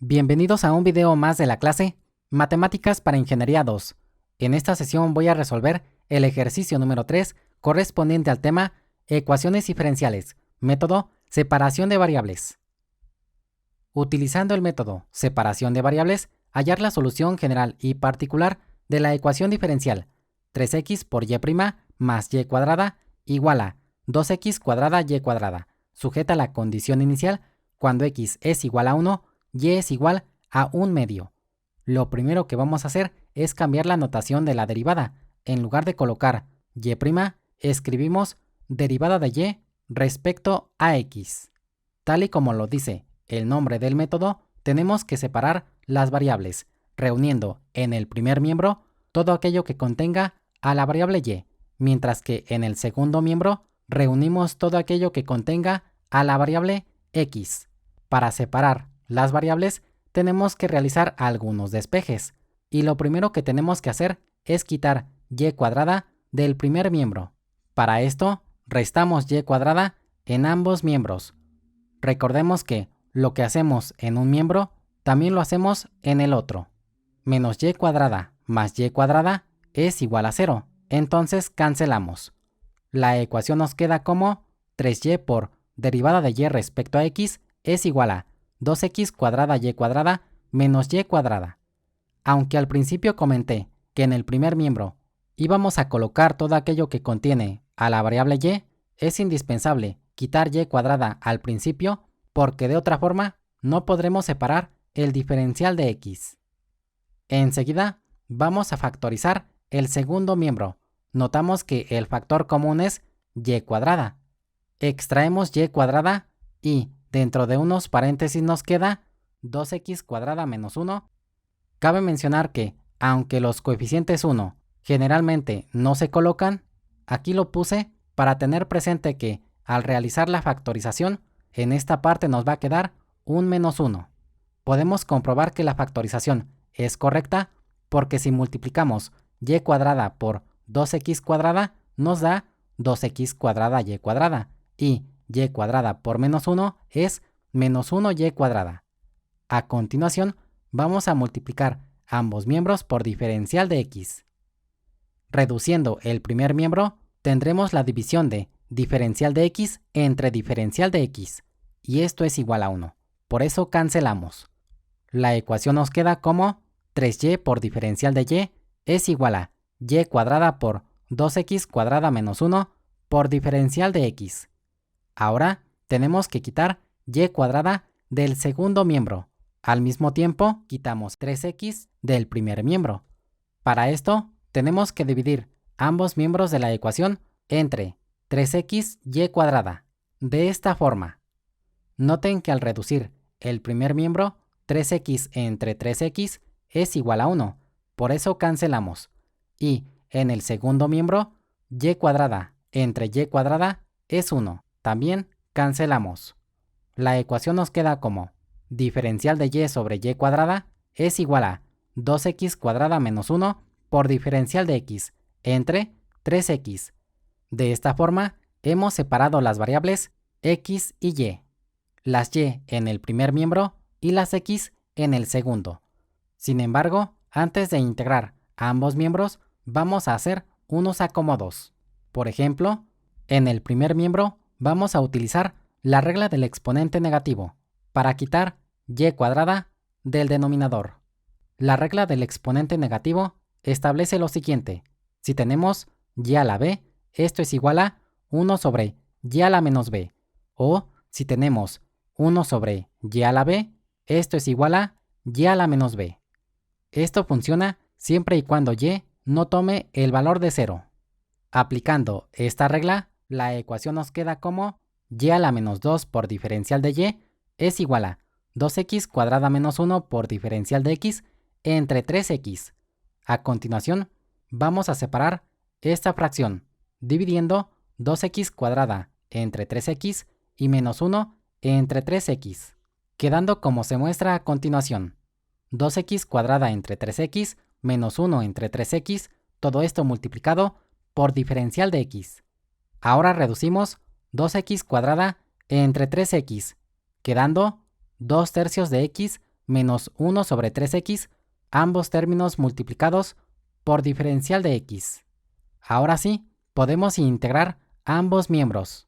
Bienvenidos a un video más de la clase Matemáticas para Ingeniería 2. En esta sesión voy a resolver el ejercicio número 3 correspondiente al tema Ecuaciones diferenciales, método Separación de variables. Utilizando el método Separación de variables, hallar la solución general y particular de la ecuación diferencial 3x por y' más y cuadrada igual a 2x cuadrada y cuadrada, sujeta a la condición inicial cuando x es igual a 1, y es igual a 1/2. Lo primero que vamos a hacer es cambiar la notación de la derivada. En lugar de colocar y', escribimos derivada de y respecto a x. Tal y como lo dice el nombre del método, tenemos que separar las variables, reuniendo en el primer miembro todo aquello que contenga a la variable y, mientras que en el segundo miembro reunimos todo aquello que contenga a la variable x. Para separar las variables tenemos que realizar algunos despejes, y lo primero que tenemos que hacer es quitar y cuadrada del primer miembro. Para esto, restamos y cuadrada en ambos miembros. Recordemos que lo que hacemos en un miembro, también lo hacemos en el otro. Menos y cuadrada más y cuadrada es igual a 0, entonces cancelamos. La ecuación nos queda como 3y por derivada de y respecto a x es igual a 2x cuadrada y cuadrada menos y cuadrada. Aunque al principio comenté que en el primer miembro íbamos a colocar todo aquello que contiene a la variable y, es indispensable quitar y cuadrada al principio porque de otra forma no podremos separar el diferencial de x. Enseguida vamos a factorizar el segundo miembro. Notamos que el factor común es y cuadrada. Extraemos y cuadrada y dentro de unos paréntesis nos queda 2x cuadrada menos 1. Cabe mencionar que, aunque los coeficientes 1 generalmente no se colocan, aquí lo puse para tener presente que, al realizar la factorización, en esta parte nos va a quedar un menos 1. Podemos comprobar que la factorización es correcta porque si multiplicamos y cuadrada por 2x cuadrada, nos da 2x cuadrada y cuadrada, y y cuadrada por menos 1 es menos 1y cuadrada. A continuación, vamos a multiplicar ambos miembros por diferencial de x. Reduciendo el primer miembro, tendremos la división de diferencial de x entre diferencial de x, y esto es igual a 1. Por eso cancelamos. La ecuación nos queda como 3y por diferencial de y es igual a y cuadrada por 2x cuadrada menos 1 por diferencial de x. Ahora tenemos que quitar y cuadrada del segundo miembro. Al mismo tiempo, quitamos 3x del primer miembro. Para esto, tenemos que dividir ambos miembros de la ecuación entre 3x y cuadrada. De esta forma. Noten que al reducir el primer miembro, 3x entre 3x es igual a 1. Por eso cancelamos. Y en el segundo miembro, y cuadrada entre y cuadrada es 1. También cancelamos. La ecuación nos queda como diferencial de y sobre y cuadrada es igual a 2x cuadrada menos 1 por diferencial de x entre 3x. De esta forma, hemos separado las variables x y y. Las y en el primer miembro y las x en el segundo. Sin embargo, antes de integrar a ambos miembros, vamos a hacer unos acomodos. Por ejemplo, en el primer miembro vamos a utilizar la regla del exponente negativo para quitar y cuadrada del denominador. La regla del exponente negativo establece lo siguiente. Si tenemos y a la b, esto es igual a 1 sobre y a la menos b. O si tenemos 1 sobre y a la b, esto es igual a y a la menos b. Esto funciona siempre y cuando y no tome el valor de 0. Aplicando esta regla, la ecuación nos queda como y a la menos 2 por diferencial de y es igual a 2x cuadrada menos 1 por diferencial de x entre 3x. A continuación, vamos a separar esta fracción, dividiendo 2x cuadrada entre 3x y menos 1 entre 3x, quedando como se muestra a continuación. 2x cuadrada entre 3x menos 1 entre 3x, todo esto multiplicado por diferencial de x. Ahora reducimos 2x cuadrada entre 3x, quedando 2/3 de x menos 1 sobre 3x, ambos términos multiplicados por diferencial de x. Ahora sí, podemos integrar ambos miembros.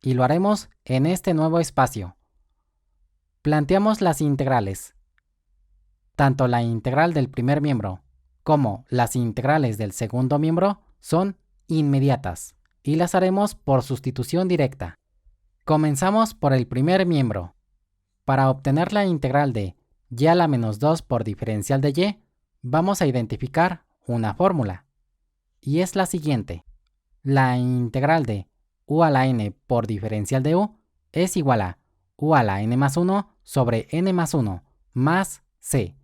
Y lo haremos en este nuevo espacio. Planteamos las integrales. Tanto la integral del primer miembro como las integrales del segundo miembro son inmediatas y las haremos por sustitución directa. Comenzamos por el primer miembro. Para obtener la integral de y a la menos 2 por diferencial de y, vamos a identificar una fórmula. Y es la siguiente. La integral de u a la n por diferencial de u es igual a u a la n más 1 sobre n más 1 más c.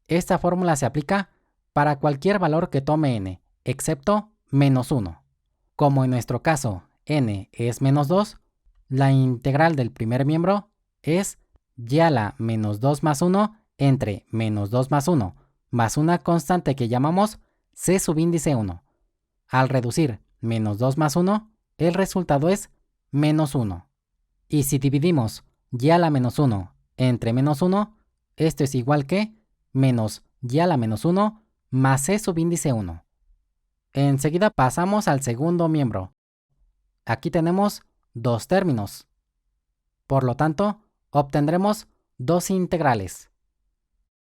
Esta fórmula se aplica para cualquier valor que tome n, excepto menos 1. Como en nuestro caso n es menos 2, la integral del primer miembro es y a la menos 2 más 1 entre menos 2 más 1 más una constante que llamamos c subíndice 1. Al reducir menos 2 más 1, el resultado es menos 1. Y si dividimos y a la menos 1 entre menos 1, esto es igual que menos y a la menos 1 más c subíndice 1. Enseguida pasamos al segundo miembro. Aquí tenemos dos términos. Por lo tanto, obtendremos dos integrales.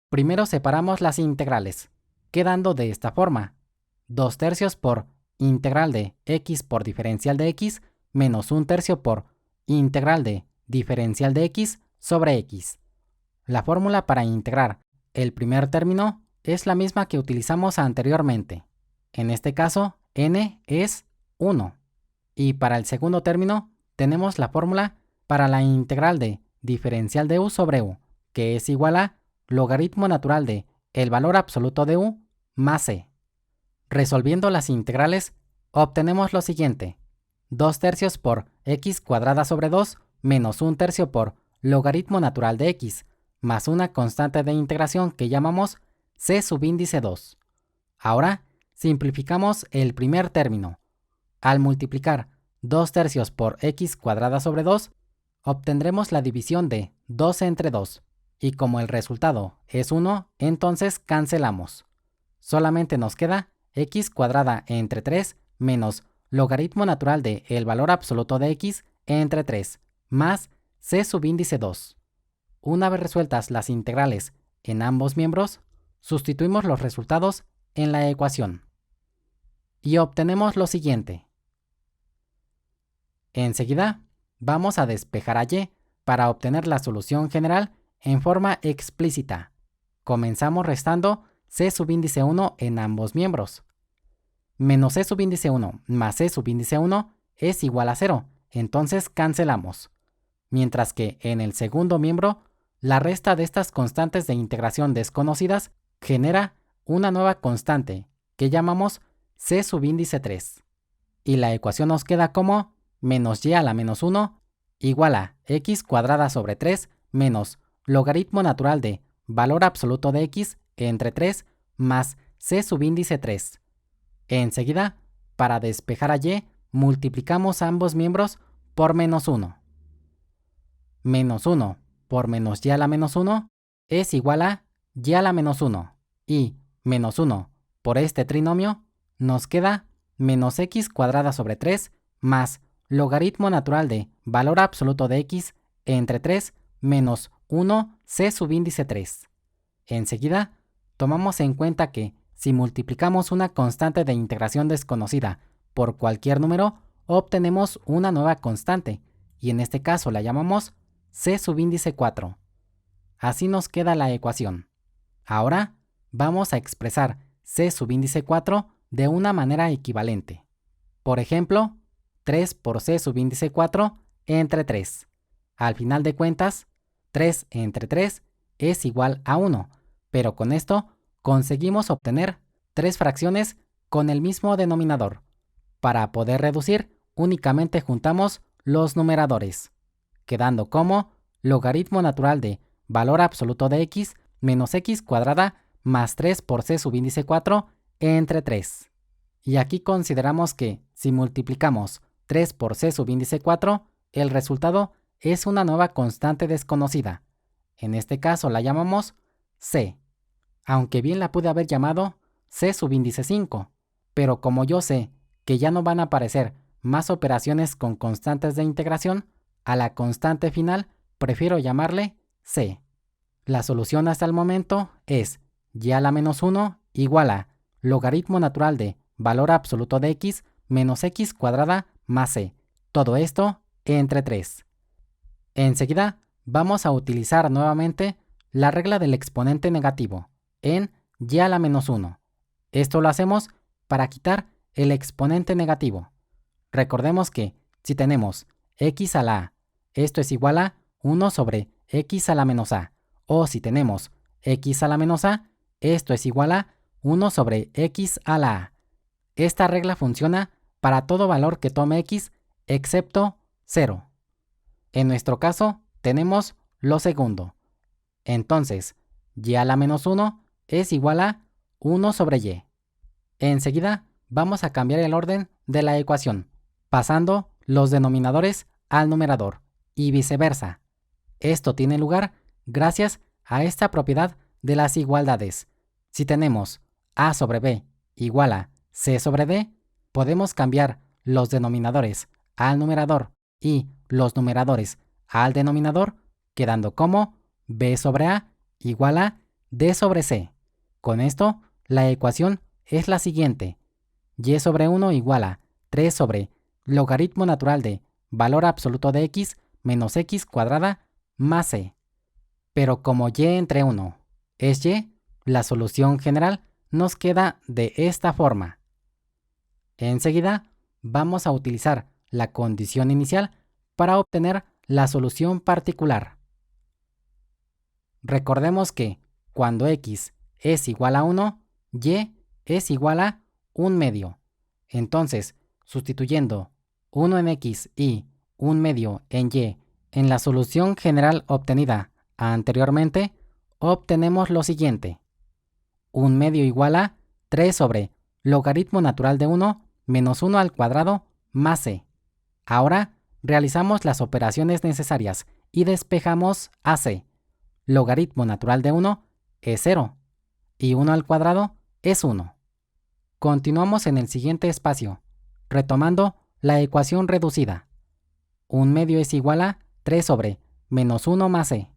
Primero separamos las integrales, quedando de esta forma. 2/3 por integral de x por diferencial de x menos 1/3 por integral de diferencial de x sobre x. La fórmula para integrar el primer término es la misma que utilizamos anteriormente. En este caso, n es 1. Y para el segundo término, tenemos la fórmula para la integral de diferencial de u sobre u, que es igual a logaritmo natural de el valor absoluto de u más c. Resolviendo las integrales, obtenemos lo siguiente. 2/3 por x cuadrada sobre 2 menos 1/3 por logaritmo natural de x, más una constante de integración que llamamos c subíndice 2. Ahora, simplificamos el primer término. Al multiplicar 2/3 por x cuadrada sobre 2, obtendremos la división de 2 entre 2. Y como el resultado es 1, entonces cancelamos. Solamente nos queda x cuadrada entre 3 menos logaritmo natural de el valor absoluto de x entre 3 más c subíndice 2. Una vez resueltas las integrales en ambos miembros, sustituimos los resultados en la ecuación. Y obtenemos lo siguiente. Enseguida, vamos a despejar a y para obtener la solución general en forma explícita. Comenzamos restando c subíndice 1 en ambos miembros. Menos c subíndice 1 más c subíndice 1 es igual a 0, entonces cancelamos. Mientras que en el segundo miembro, la resta de estas constantes de integración desconocidas genera una nueva constante que llamamos c subíndice 3. Y la ecuación nos queda como menos y a la menos 1 igual a x cuadrada sobre 3 menos logaritmo natural de valor absoluto de x entre 3 más c subíndice 3. Enseguida, para despejar a y, multiplicamos ambos miembros por menos 1. Menos 1 por menos y a la menos 1 es igual a y a la menos 1. Y menos 1 por este trinomio nos queda menos x cuadrada sobre 3 más logaritmo natural de valor absoluto de x entre 3 menos 1 c subíndice 3. Enseguida, tomamos en cuenta que si multiplicamos una constante de integración desconocida por cualquier número, obtenemos una nueva constante, y en este caso la llamamos c subíndice 4. Así nos queda la ecuación. Ahora, vamos a expresar c subíndice 4 de una manera equivalente. Por ejemplo, 3 por c subíndice 4 entre 3. Al final de cuentas, 3 entre 3 es igual a 1, pero con esto conseguimos obtener tres fracciones con el mismo denominador. Para poder reducir, únicamente juntamos los numeradores, quedando como logaritmo natural de valor absoluto de x menos x cuadrada más 3 por c subíndice 4 entre 3. Y aquí consideramos que si multiplicamos 3 por c subíndice 4, el resultado es una nueva constante desconocida. En este caso la llamamos C, aunque bien la pude haber llamado C subíndice 5, pero como yo sé que ya no van a aparecer más operaciones con constantes de integración, a la constante final prefiero llamarle C. La solución hasta el momento es y a la menos 1 igual a logaritmo natural de valor absoluto de x menos x cuadrada más c. Todo esto entre 3. Enseguida vamos a utilizar nuevamente la regla del exponente negativo en y a la menos 1. Esto lo hacemos para quitar el exponente negativo. Recordemos que si tenemos x a la a, esto es igual a 1 sobre x a la menos a. O si tenemos x a la menos a, esto es igual a 1 sobre x a la a. Esta regla funciona para todo valor que tome x excepto 0. En nuestro caso tenemos lo segundo. Entonces, y a la menos 1 es igual a 1 sobre y. Enseguida vamos a cambiar el orden de la ecuación, pasando los denominadores al numerador y viceversa. Esto tiene lugar gracias a esta propiedad de las igualdades. Si tenemos a sobre b igual a c sobre d, podemos cambiar los denominadores al numerador y los numeradores al denominador, quedando como b sobre a igual a d sobre c. Con esto, la ecuación es la siguiente. Y sobre 1 igual a 3 sobre logaritmo natural de valor absoluto de x menos x cuadrada más c. Pero como y entre 1 es y, la solución general nos queda de esta forma. Enseguida vamos a utilizar la condición inicial para obtener la solución particular. Recordemos que cuando x es igual a 1, y es igual a 1 medio. Entonces, sustituyendo 1 en x y 1 medio en y en la solución general obtenida anteriormente, obtenemos lo siguiente. 1 medio igual a 3 sobre logaritmo natural de 1 menos 1 al cuadrado más c. Ahora realizamos las operaciones necesarias y despejamos a c. Logaritmo natural de 1 es 0 y 1 al cuadrado es 1. Continuamos en el siguiente espacio, retomando la ecuación reducida. 1 medio es igual a 3 sobre menos 1 más c.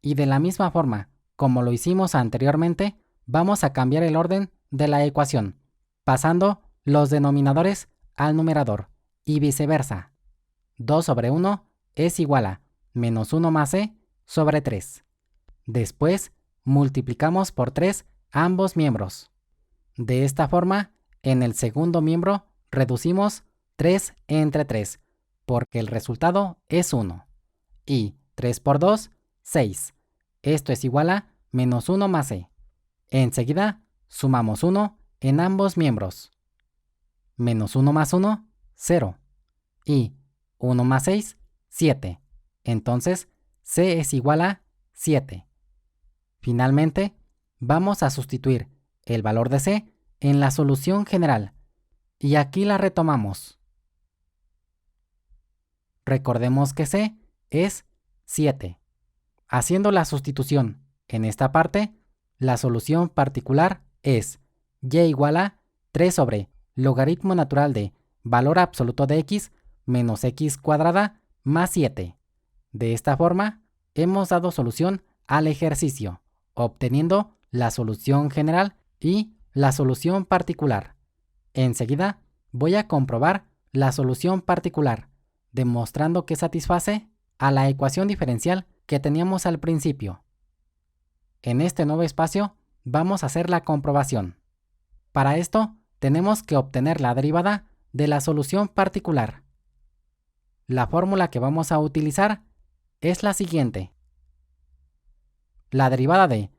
Y de la misma forma como lo hicimos anteriormente, vamos a cambiar el orden de la ecuación, pasando los denominadores al numerador y viceversa. 2 sobre 1 es igual a menos 1 más c sobre 3. Después multiplicamos por 3 ambos miembros. De esta forma, en el segundo miembro reducimos 3 entre 3, porque el resultado es 1. Y 3 por 2, 6. Esto es igual a menos 1 más c. Enseguida sumamos 1 en ambos miembros. Menos 1 más 1, 0. Y 1 más 6, 7. Entonces, c es igual a 7. Finalmente, vamos a sustituir el valor de c en la solución general. Y aquí la retomamos. Recordemos que c es 7. Haciendo la sustitución en esta parte, la solución particular es y igual a 3 sobre logaritmo natural de valor absoluto de x menos x cuadrada más 7. De esta forma, hemos dado solución al ejercicio, obteniendo la solución general y la solución particular. Enseguida voy a comprobar la solución particular, demostrando que satisface a la ecuación diferencial que teníamos al principio. En este nuevo espacio vamos a hacer la comprobación. Para esto tenemos que obtener la derivada de la solución particular. La fórmula que vamos a utilizar es la siguiente. La derivada de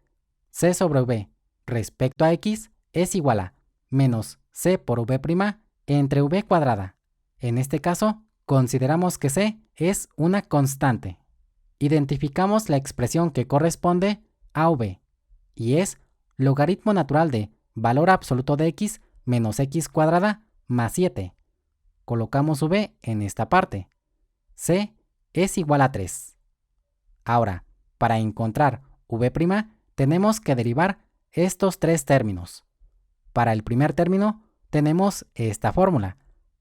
c sobre v respecto a x es igual a menos c por v' entre v cuadrada. En este caso, consideramos que c es una constante. Identificamos la expresión que corresponde a v, y es logaritmo natural de valor absoluto de x menos x cuadrada más 7. Colocamos v en esta parte. C es igual a 3. Ahora, para encontrar v', tenemos que derivar estos tres términos. Para el primer término, tenemos esta fórmula.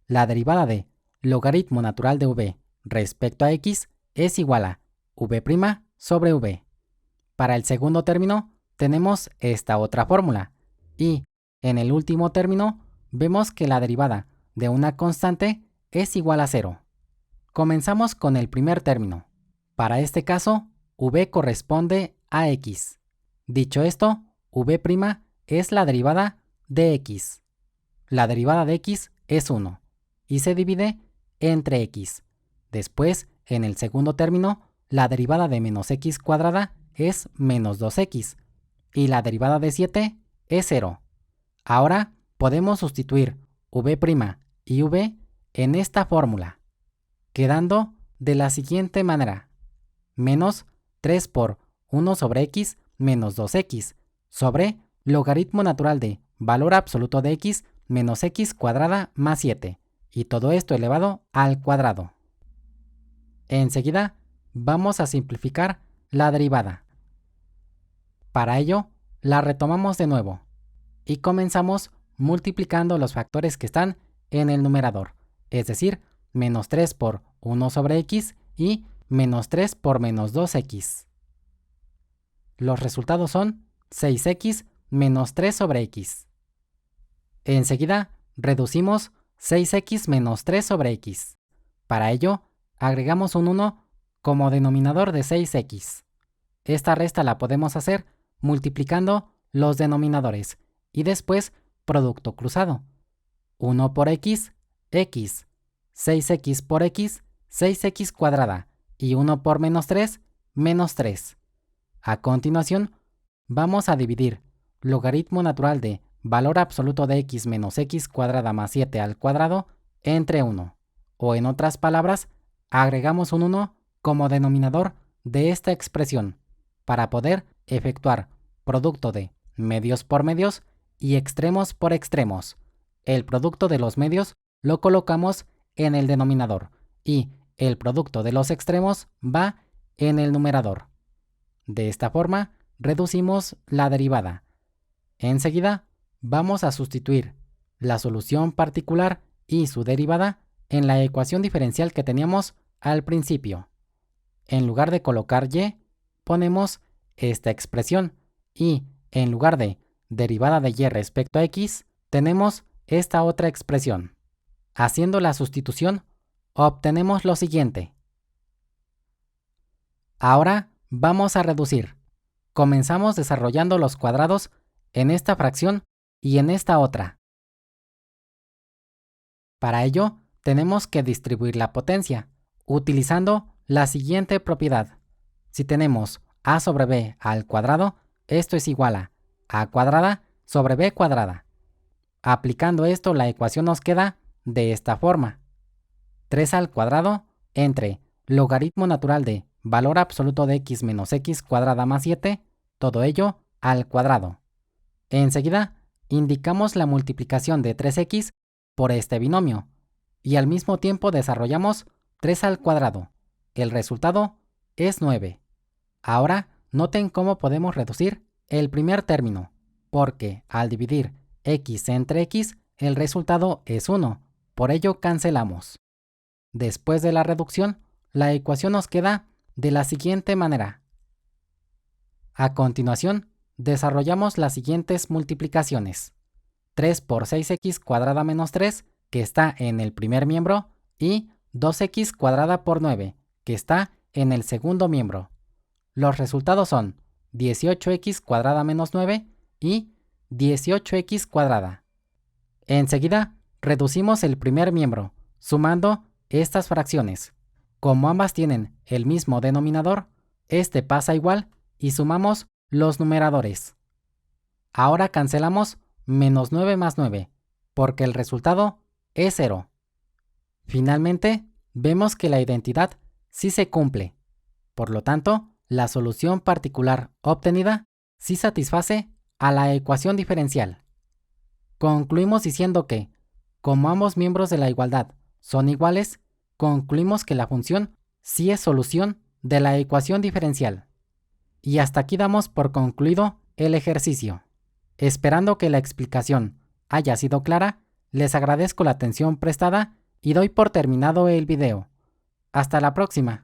La derivada de logaritmo natural de v respecto a x es igual a v' sobre v. Para el segundo término, tenemos esta otra fórmula. Y en el último término, vemos que la derivada de una constante es igual a 0. Comenzamos con el primer término. Para este caso, v corresponde a x. Dicho esto, v' es la derivada de x. La derivada de x es 1 y se divide entre x. Después, en el segundo término, la derivada de menos x cuadrada es menos 2x y la derivada de 7 es 0. Ahora podemos sustituir v' y v en esta fórmula, quedando de la siguiente manera: menos 3 por 1 sobre x menos 2x sobre logaritmo natural de valor absoluto de x menos x cuadrada más 7, y todo esto elevado al cuadrado. Enseguida vamos a simplificar la derivada. Para ello, la retomamos de nuevo y comenzamos multiplicando los factores que están en el numerador, es decir, menos 3 por 1 sobre x y menos 3 por menos 2x. Los resultados son 6x menos 3 sobre x. Enseguida reducimos 6x menos 3 sobre x. Para ello, agregamos un 1 como denominador de 6x. Esta resta la podemos hacer multiplicando los denominadores y después producto cruzado. 1 por x, x. 6x por x, 6x cuadrada. Y 1 por menos 3, menos 3. A continuación, vamos a dividir logaritmo natural de valor absoluto de x menos x cuadrada más 7 al cuadrado entre 1. O en otras palabras, agregamos un 1 como denominador de esta expresión para poder efectuar producto de medios por medios y extremos por extremos. El producto de los medios lo colocamos en el denominador y el producto de los extremos va en el numerador. De esta forma, reducimos la derivada. Enseguida, vamos a sustituir la solución particular y su derivada en la ecuación diferencial que teníamos al principio. En lugar de colocar y, ponemos esta expresión y en lugar de derivada de y respecto a x, tenemos esta otra expresión. Haciendo la sustitución, obtenemos lo siguiente. Ahora vamos a reducir. Comenzamos desarrollando los cuadrados en esta fracción y en esta otra. Para ello, tenemos que distribuir la potencia, utilizando la siguiente propiedad. Si tenemos a sobre b al cuadrado, esto es igual a cuadrada sobre b cuadrada. Aplicando esto, la ecuación nos queda de esta forma. 3 al cuadrado entre logaritmo natural de valor absoluto de x menos x cuadrada más 7, todo ello al cuadrado. Enseguida, indicamos la multiplicación de 3x por este binomio y al mismo tiempo desarrollamos 3 al cuadrado. El resultado es 9. Ahora, noten cómo podemos reducir el primer término, porque al dividir x entre x, el resultado es 1. Por ello, cancelamos. Después de la reducción, la ecuación nos queda de la siguiente manera. A continuación, desarrollamos las siguientes multiplicaciones. 3 por 6x cuadrada menos 3, que está en el primer miembro, y 2x cuadrada por 9, que está en el segundo miembro. Los resultados son 18x cuadrada menos 9 y 18x cuadrada. Enseguida, reducimos el primer miembro, sumando estas fracciones. Como ambas tienen el mismo denominador, este pasa igual y sumamos los numeradores. Ahora cancelamos menos 9 más 9, porque el resultado es 0. Finalmente, vemos que la identidad sí se cumple. Por lo tanto, la solución particular obtenida sí satisface a la ecuación diferencial. Concluimos diciendo que, como ambos miembros de la igualdad son iguales, concluimos que la función sí es solución de la ecuación diferencial. Y hasta aquí damos por concluido el ejercicio. Esperando que la explicación haya sido clara, les agradezco la atención prestada y doy por terminado el video. Hasta la próxima.